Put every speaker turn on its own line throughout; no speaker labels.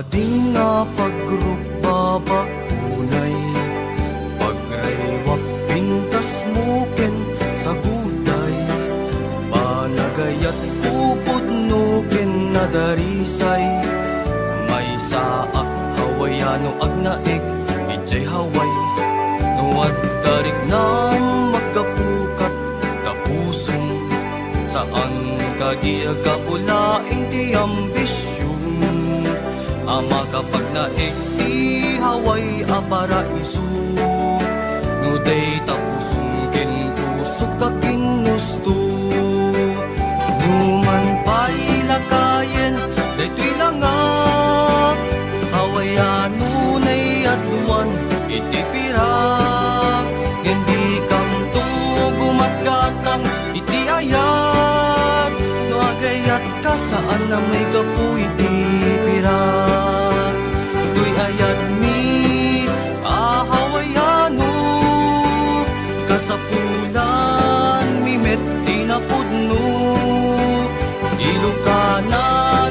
Ading nga pagrukbabak unay, pagraywak pintas muken sa guday, panagayat kupod nuken na darisay, may saak hawayano agnaig ijay haway, nuwad darig na magkapukat tapusong, saan kagiaga ulaing ti ambisyon, ama kapag naig ti haway a paraiso, nuday tapusong ken pusok ka kinusto, numan pa'y lakayen daytoy langak, hawayan nunay adluan iti pirak, hindi kam to gumatgatang iti ayat, no agayat ka saan na may kapuy iti pirak, tuy ayat mi ahawayano, kasapulan mi met tinapudno, ilokana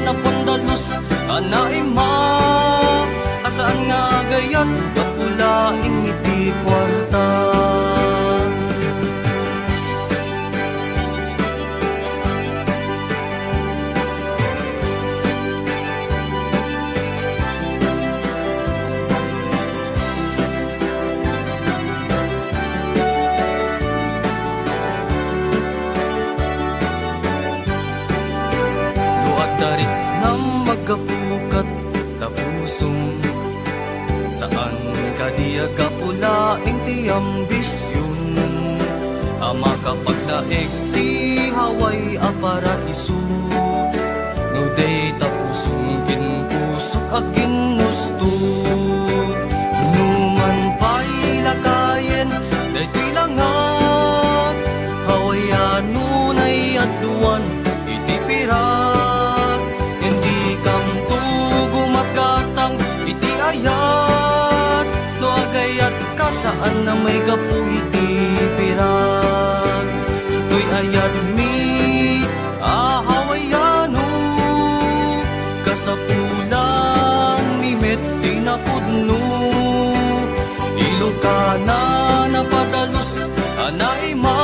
na pandalus anaima, asaan nga agayat kapulaing iti kwarta. Darit na magkapukat tapusong, saan kadiaga pulaing ti ambisyon, ama kapag naig ti haway a paraiso, nuday tapusong kinpusok a ginusto, numan pa'y lakayen daytoy langak, hawayan nunay adluan iti pirak, hindi kam to gumagatang iti ayat, no agayat ka saan na may gapu iti pirak, tuy ayat mi ahawayano, kasapulan mi met tinapudno, ilokana na padalus anaima,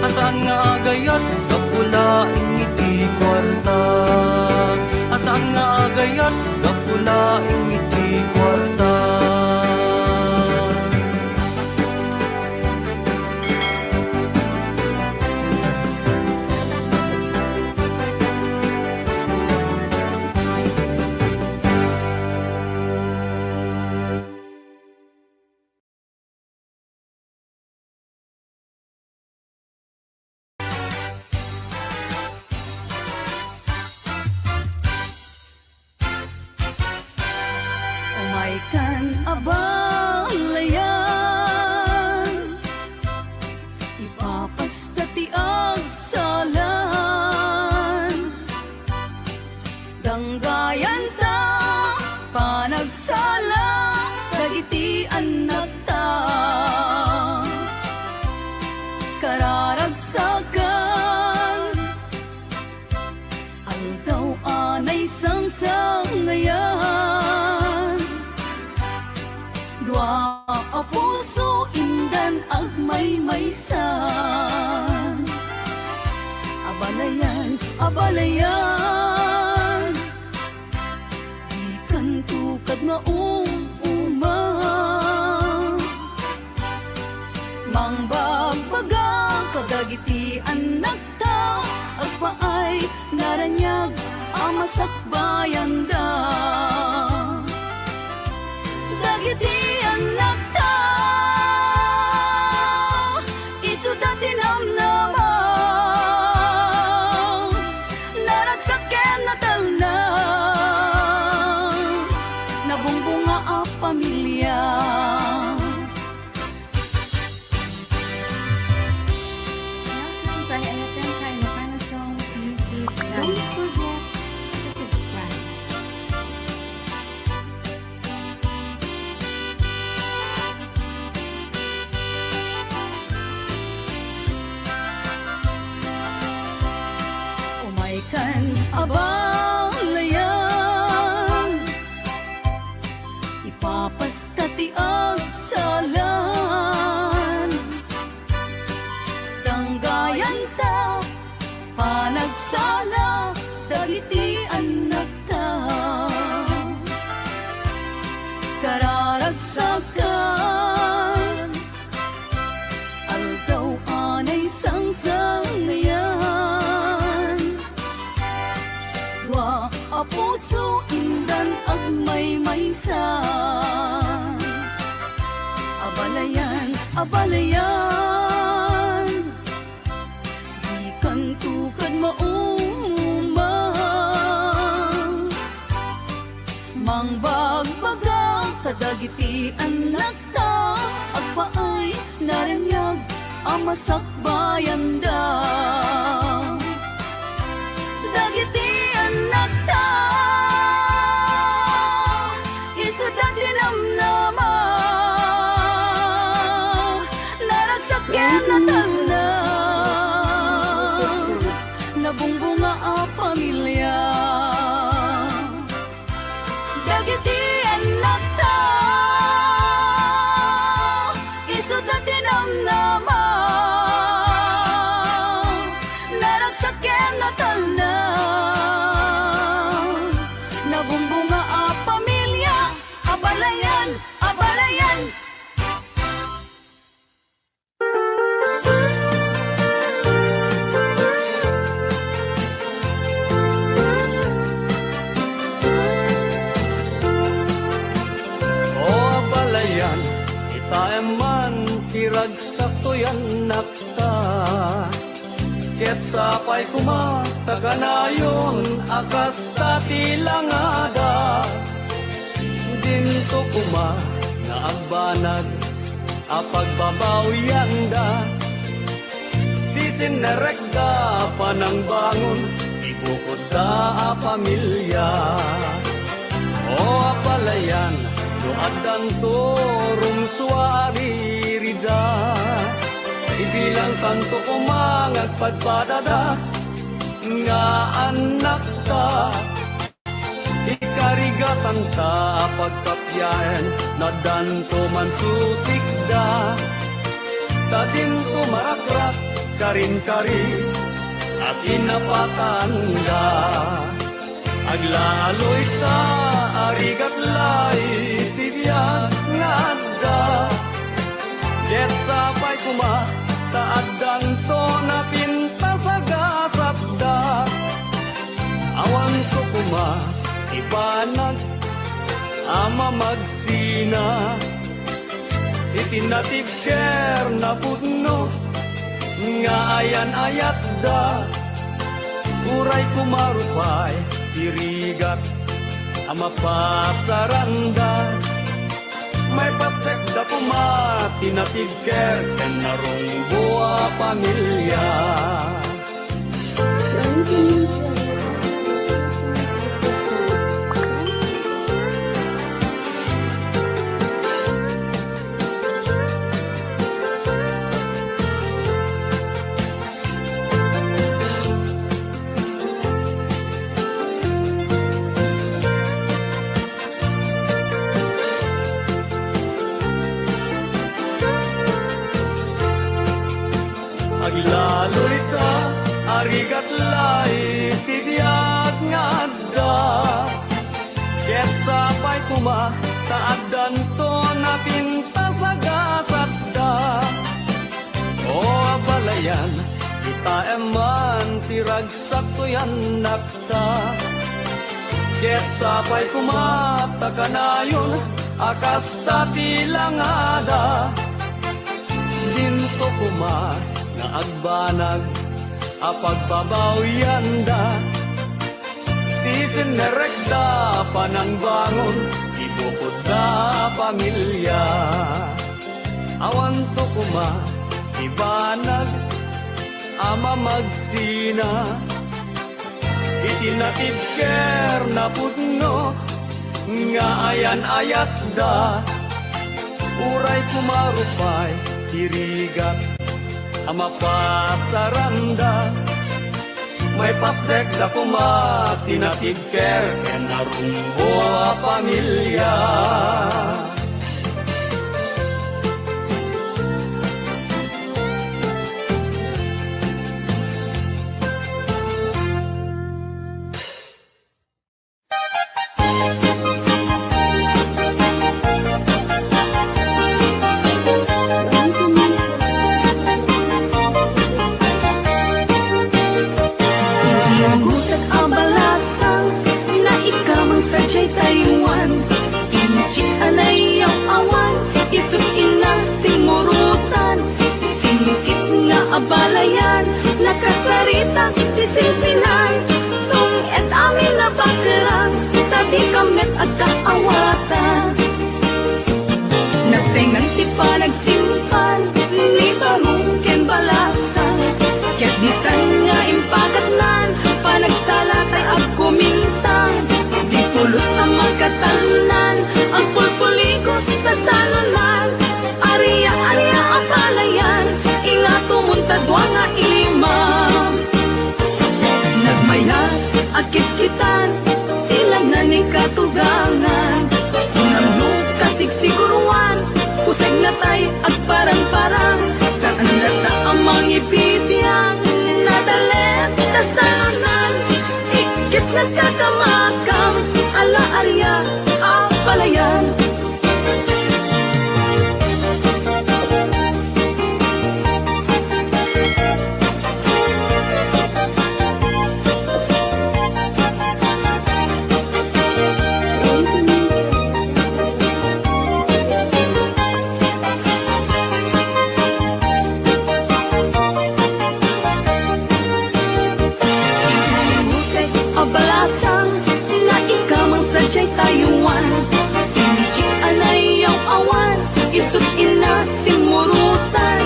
asaan nga agayat kapulaing iti kwarta, asaan nga agayat kapulaing iti kwarta.
Kan abalayan, ipapasta ti agsalan, danggayan ta panagsala dagiti anak ta, kararagsakan aldaw anay sangsangayan, dua a puso indan agmaymaysan, abalayan, abalayan, di kan tukad maumuma, mangbagbaga kadagiti anak ta, agpaay naranyag amasakbayan da, dagiti anak ta, isu dati namnamaw, naragsaken na talna, nabungbunga a pamilya.
Welcome to Ayatem Kailocana Songs YouTube. Don't forget to subscribe.
Umay kan abalayan, abalayan. Di kan tukad mauma, mangbagbaga kadagiti anak ta, agpaay narinyag amasakbayan da. Dagiti anak ta, isudat dinamnama, naragsaken na tanda, nabungbunga a pamilya. Dagiti anak ta, isudat dinamnama, naragsaken na tanda, nabumbunga a pamilya, abalayan, abalayan.
O abalayan, itaeman tirag sa tuyan nakta. Ket sapay kuma taganayon akas tati langada. Dinto kuma na agbanag apagbabawian da. Disin narekda panang bangon ibukod da a pamilya. O apalayan, doadan to rumsuari rida. Ibilang kanto ko mangagpadpadada, nga anak ta. Ikarigatan ta pagkapyaen, na danto man susikda. Tadin ko marakrak, karin-kari, at inapatanda. Aglaloy sa arigat lay, tibiyag nga da. Ket sapay kuma, taaddan to na pinta sa gasapda. Awan ko kuma, ipanag, ama magsina. Itinatibker na pudno, nga ayan-ayat da. Uray kumarupay, tirigat, ama pasaranda. May pastek da kuma, tinatibker, ken narong buwa pamilya. Aglaloy ta, arigat lay, tibiyag nga da. Ket sapay kuma, taaddan to na pinta sa gasat da. O abalayan, kita eman tirag sa tuyan nakta. Ket sapay kuma, takanayon, akas tati langada. Dinto kuma, na agbanag apagbabawian da. Tisin nerekda panang bangon ibukod da pamilya. Awan to kuma ibanag ama magsina. Itinatibker na pudno nga ayan-ayat da. Uray kumarupay tirigat ama pasaranda. May pastek da kuma tinatibker, ken narumbo a pamilya.
Nagutat abalasang na ikamang sadyay Taiwan. Inchik alay ang awan, isip ina si Moruta. kasarita ti sinsinan Tung et amin na bakerang Tadi kamet at kaawatan Nagtengan ti pa nagsimpan Ni barong ken balasan Ket di tanya impakatnan Panagsalatay ag kumintang Di pulos sa magkatanan Ang pulpulikos ta salunan Ariya ang palayan Inga tumuntadwa nga ilimam Nagmayat akit kitan Tila na ni katugangan Unang kasigsiguruan Puseg na tay at parang-parang Saan lata ang mga ibibiyang Nadalet na salunan Ikis nagkakamakam Ala arya ang palayan Abalasang na ikaw ang sadyay tayuan Inichik alay ang awan Isot ina simurutan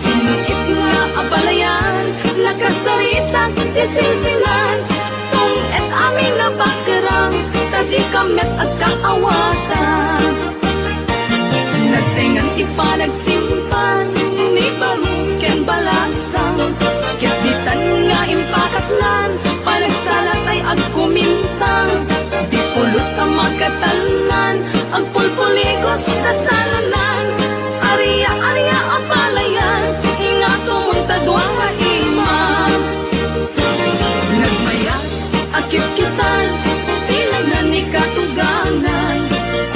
Sinukit nga abalayan Nakasarita tisinsinan Tung et amin na bakerang Tadi kamet at kaawatan Nagtengan ipa nagsimpan Ni barong ken balasang Ket ditan nga impakatnan Panagsalatay ag kumintang Di pulos sa magkatanan Ang pulpuligos na salunan Ariya ang palayan Inga tumuntadwa nga imam Nagmayas akit kitan Tila na ni katugangan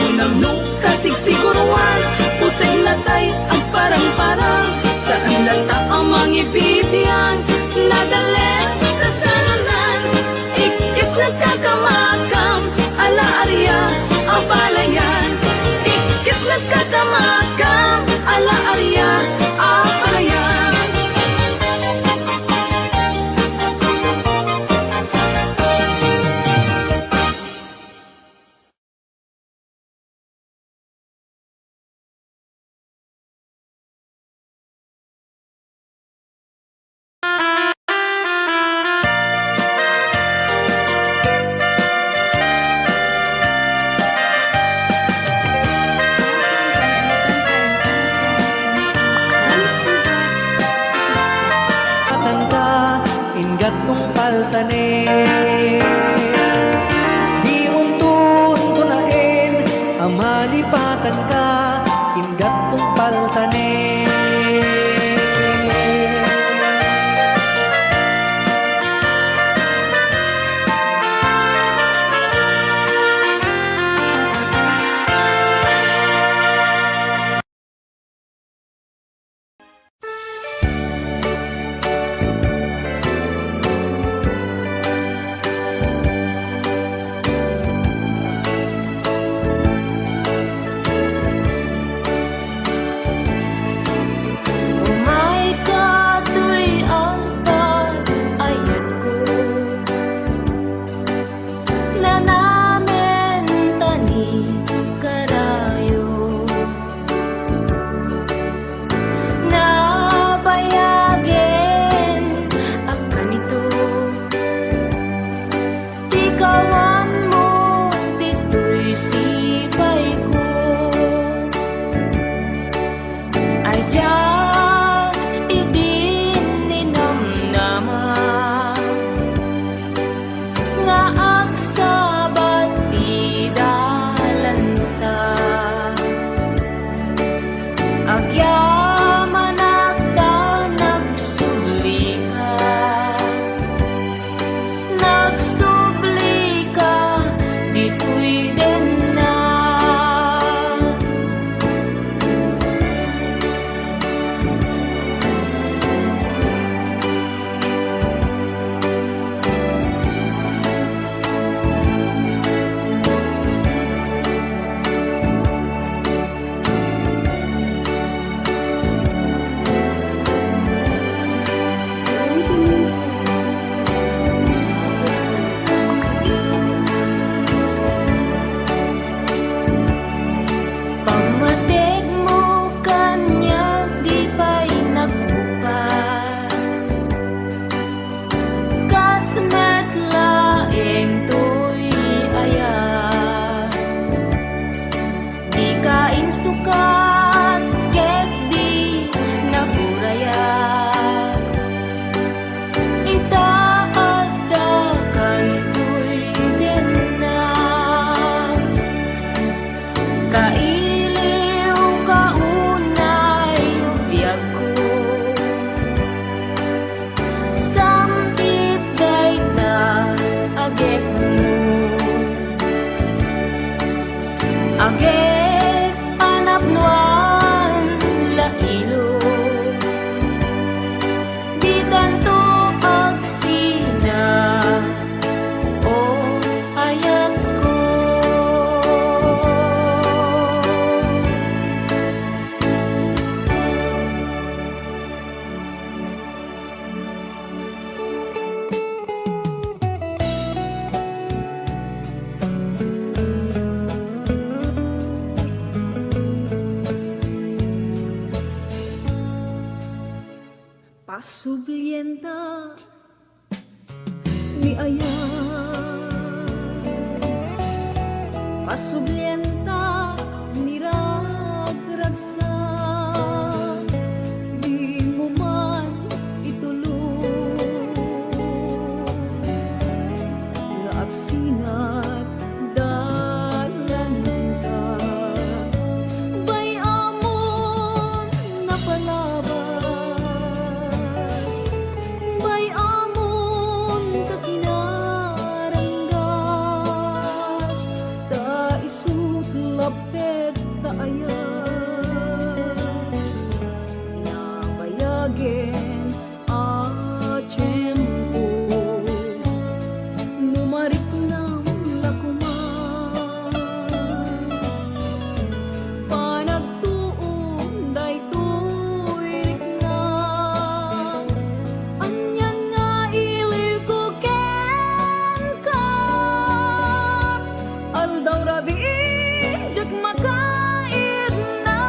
Unang kasigsiguruan Pusay na tay ag parang-parang Saan lata ang mga ibibiyang Nadalet na salunan Ikis nagkakamakam Ala arya ang palayan Ikis nagkakamakam Ala arya ang palayan
Matanda, ingat tong paltane Di untun tunain, amalipatan ka Ingat tong paltane
Age anak nuan lailo di tanto aksina o ayat ko.
Pasublienta ni ayah, pasublienta ni ragragsa, di mo man itulong nga agsinat dalan ka. Bay amon napalabas, bay amon kakinaranggas, ta isut lapet ta ayan, nabayagin a tiyempo, numarik ng lakuman, panagtuon daytoy rikna, anyan nga ilikuken ka, aldaw rabi jak makaid na.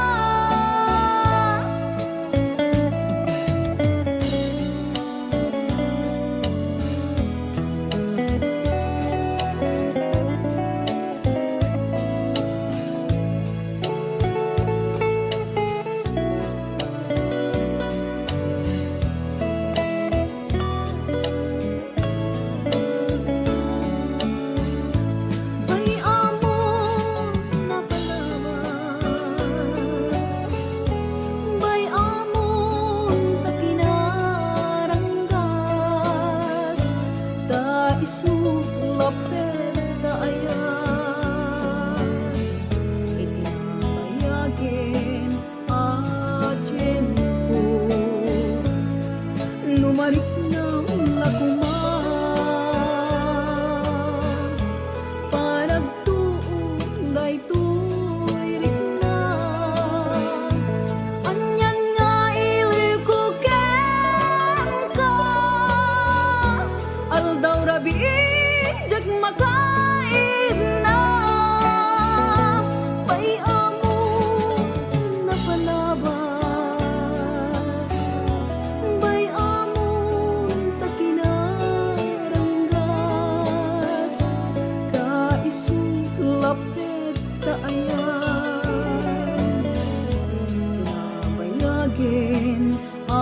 Bay amon napalabas, bay amon takinaranggas, ta isut lapet ta ayan, itinabayagin a tiyempo, numarik ng lakuman, panagtuon daytoy rikna, anyan nga ilikuken ka, aldaw rabi jak makaid na. Bay amon napalabas, bay amon takinaranggas, ka isut lapet ta ayan, nabayagin a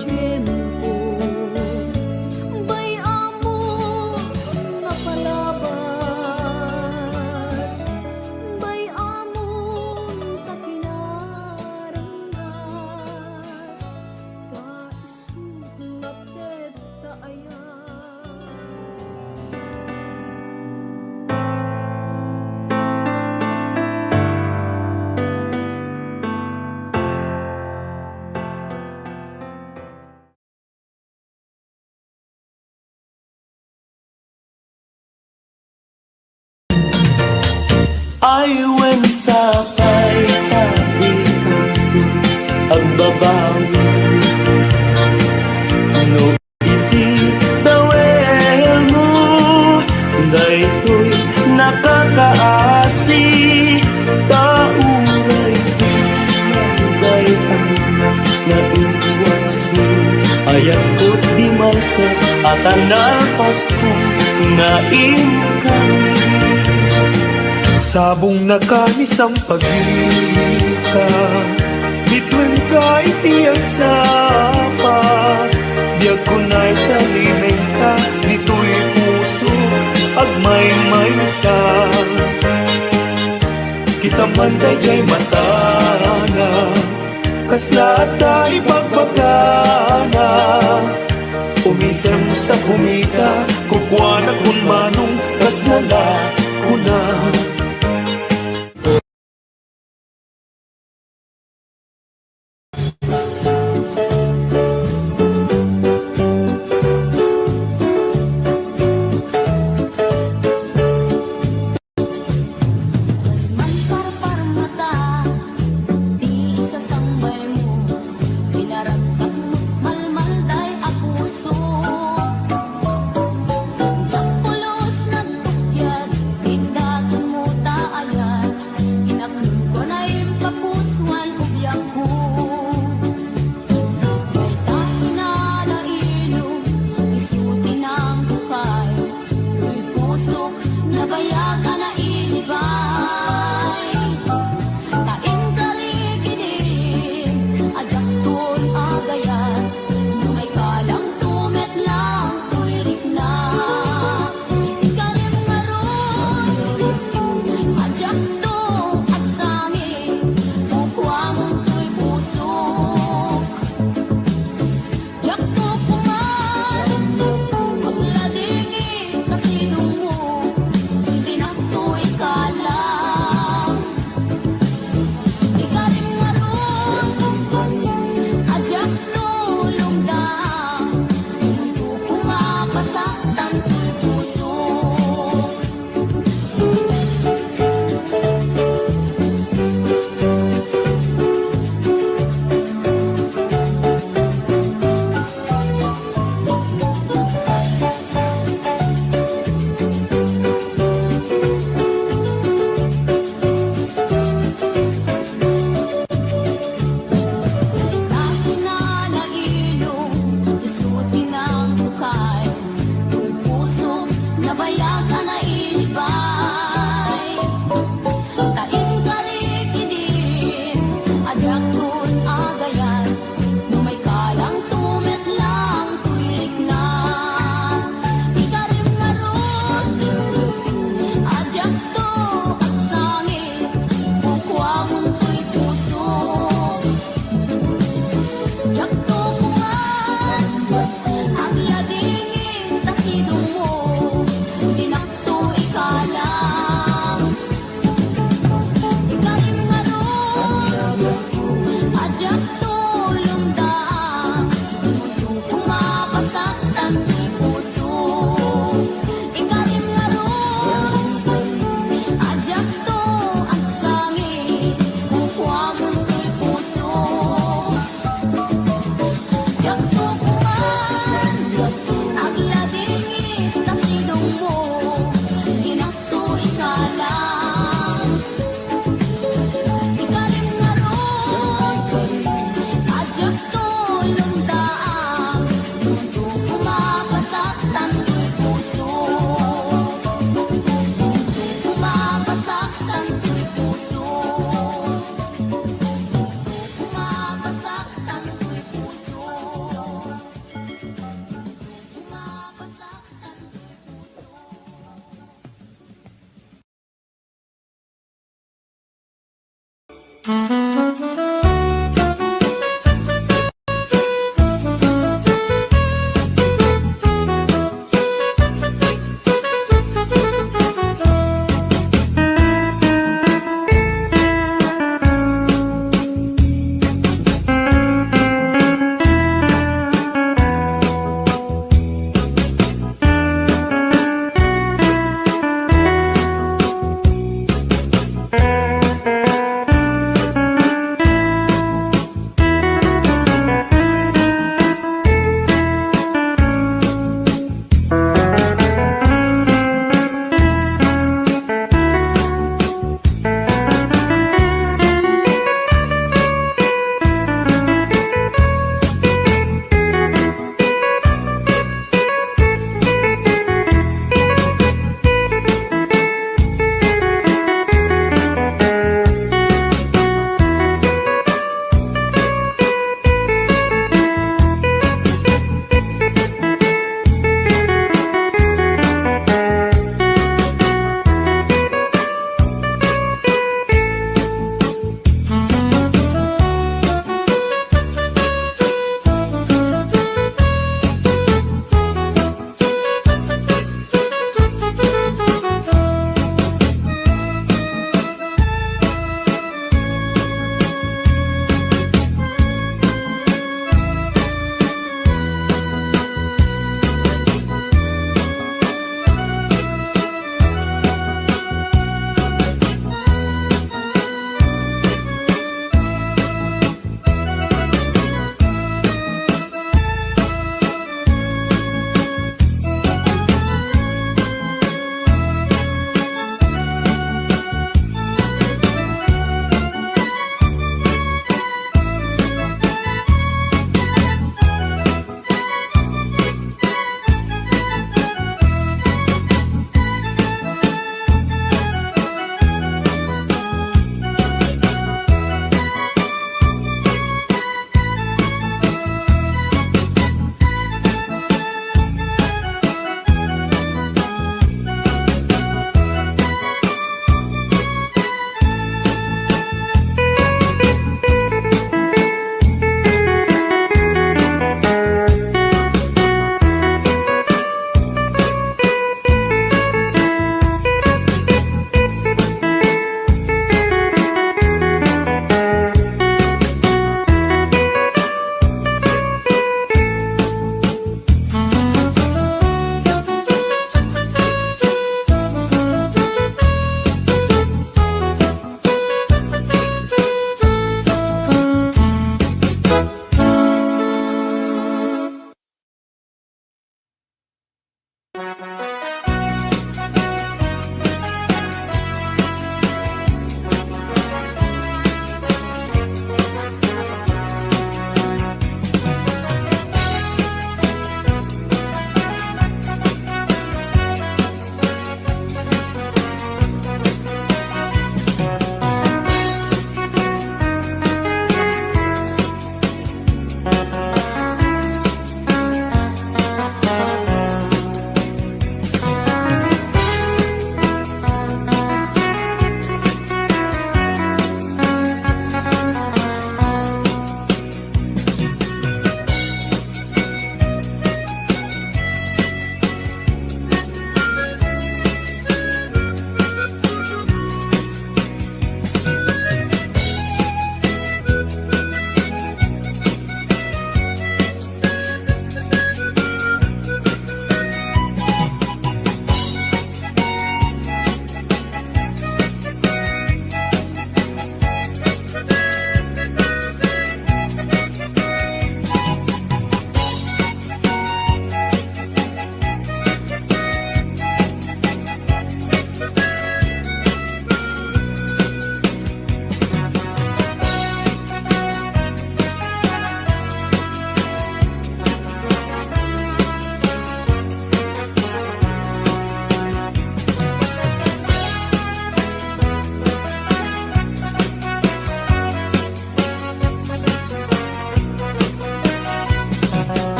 tiyempo. Bay amon napalabas, bay amon takinaranggas, ka isut lapet ta ayan.
Ay when sapay tabi ang babawi, no iti dawel mo, daytoy nakakaasi, tauray day ang naiwasi, ayat ko di malkas at anarpas ko na inkang sabong nakanis ang pagika, bitwen ka iti ang sapa, diag ko na'y talimeng ka, dito'y puso, agmay-may sa. Kita man dayjay matana, kasla tayo pagbagana, umisem sa kumita, kukwana kun manong, kasla la kuna.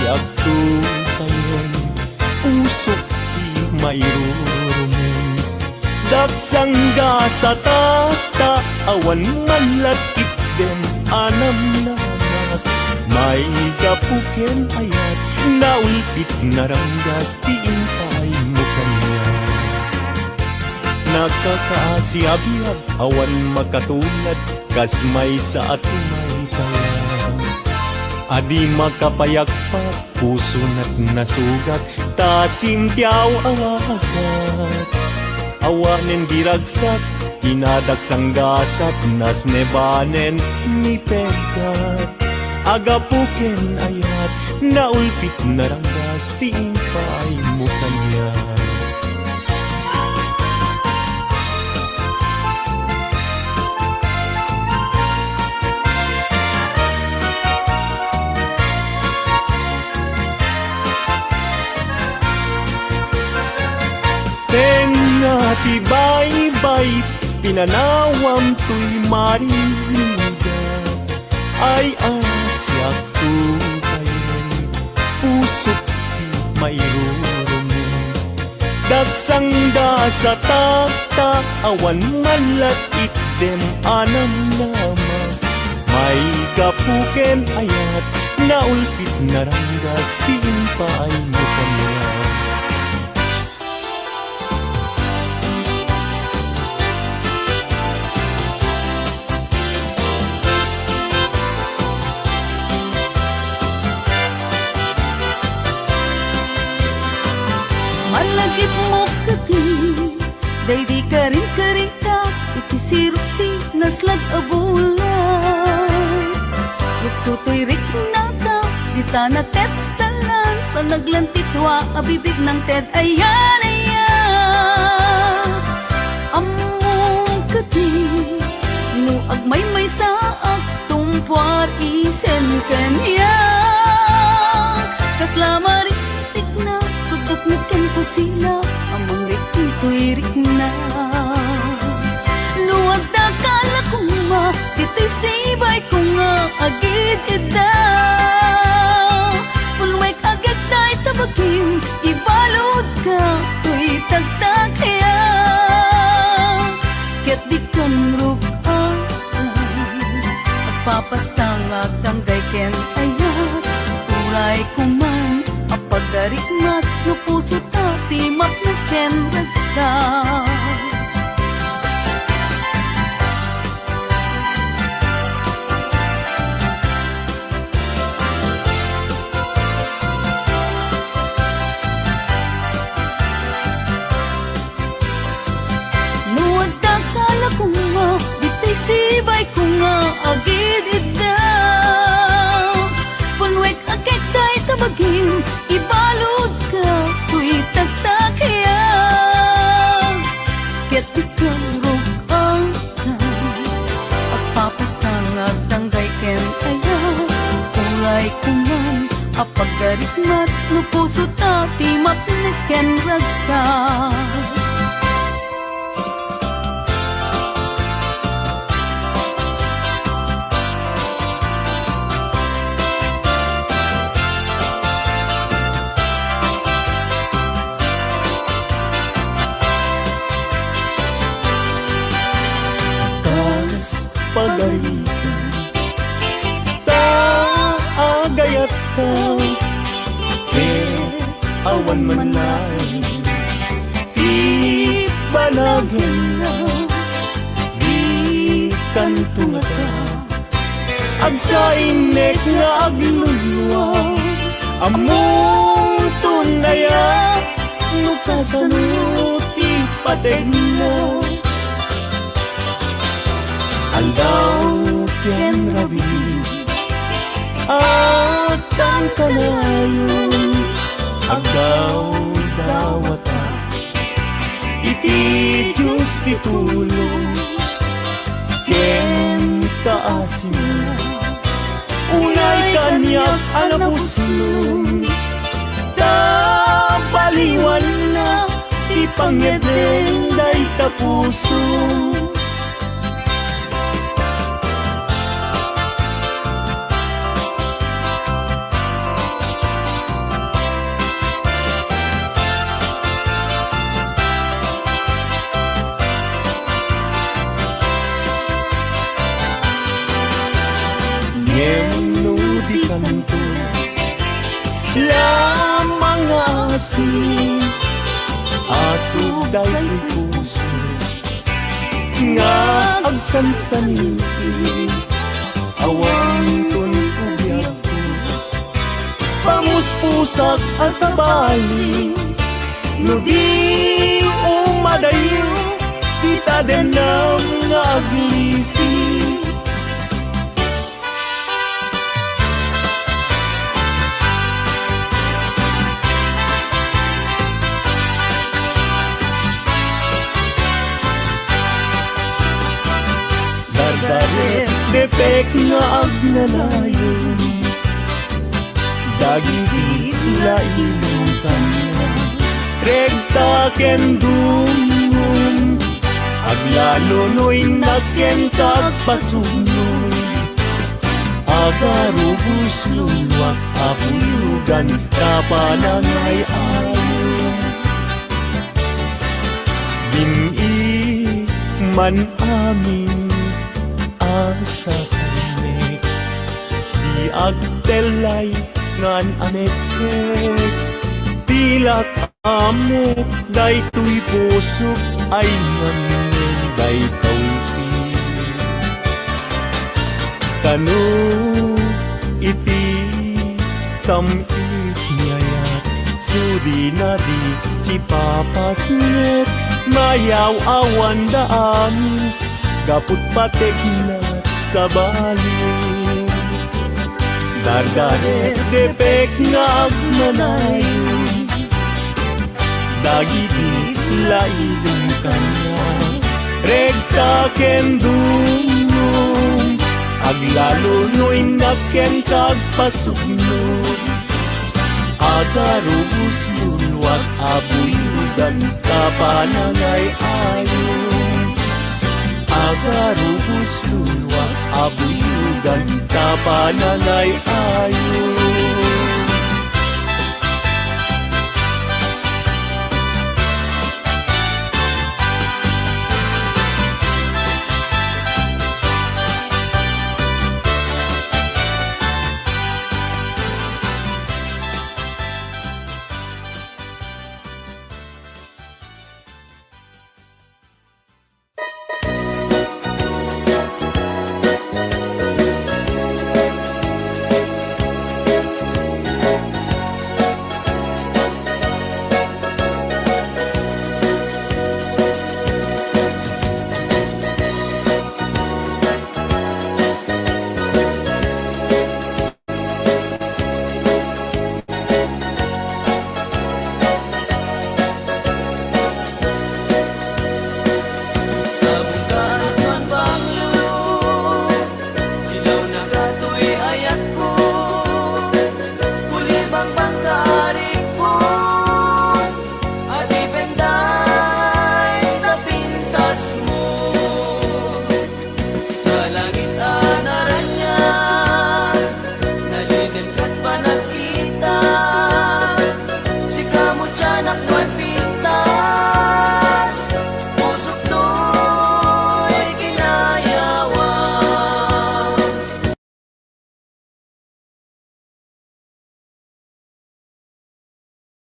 siyak tukayon, usok di mayroon. Daksangga sa tata, awan man lakit dem anam namat. May kapuken ayat, naulpit naranggas tiintay mo kanya. Nakakaasiab-yab, awan makatulad, kas may sa atumay kaya. Adi makapayakpak, puso na't nasugat, tasimtiyaw ang agat. Awanen diragsak, inadaksang gasat, nas nebanen ni pegat. Agapuken ayat, naulpit naranggas, tiingpay mo kanya. Tengati bay-bay, pinanawam to'y marinig. Ay asyak tukayon, pusok di mayroon. Dagsang da sa tata, awan man lakit dem anam nama. May kapuken ayat, naulpit naranggas, tiimpay mo kanya.
Malagit mo kati, day di ka rin karita, iti sirupti, naslag abulan. Yagsuto'y rik nata, di tana tetalan, panaglantitwa, abibig ng ted, ayan, ayan. Among kati, no agmay-may saak, tumpwar isen kanya. Kaslamari na subok na ken ko sila amang rikin ko'y rikna. Luwag da kala ko ma, dito'y sibay ko nga agid ida. Punwek agad tayo tabagin, ibalod ka ko'y tagtag kaya. Ket di kan rugaan, agpapastang agdanggay ken ayat. Uray ko man, apagarikmat, no puso tati mapnaken ragsa. Nuwag takala ko nga, dito'y sibay ko nga agid idaw. Punwek agad tayo tabagin, ibalod ka ko'y tagtakaya. Ket ikaw rugang agpapastang agdanggay ken kaya. Uray ko man, apagarikmat, no puso tati mapnaken ragsa.
Pagalitan, taagayat ka, awan man lang, di banagin na, di kantunga ka, agsainek nga aglulwa, among tunaya, nukasanuti pateg na. Aldaw ken rabi at ang kalayon, agaw dawata, iti Diyos titulong ken kaasin. Unay kanyak anapuslong, tabaliwan na, ipangedeng day tapuso. lamang nga asin, aso da'y puso nga agsansanin, awang tuntubiyak ko, pamuspusak asabali, no di umadayo, kita din nga aglisi. Dardaret depek nga agnanayon, dagiti lailong kanya, regta ken dumum, aglalonoy na ken kagpasunoy, agarubus luwak apulugan kapanangay ayon. Bini man amin asa sanek, di agdelay ngan anekek, tilak amek day tuy pusok ay ngamen day kauti. Kanu iti samit ngayat, sudi na di si papas net, mayaw awan daan, gaput patek na sa bali. Dardaret depek nga agmanayon, dagiti lailong kanya, regta ken dumum, aglalonoy na ken kagpasugno, agarubus lulwat abuyudan kapanangay ayon. Agarubus lulwat abuyudan kapanangay ayon.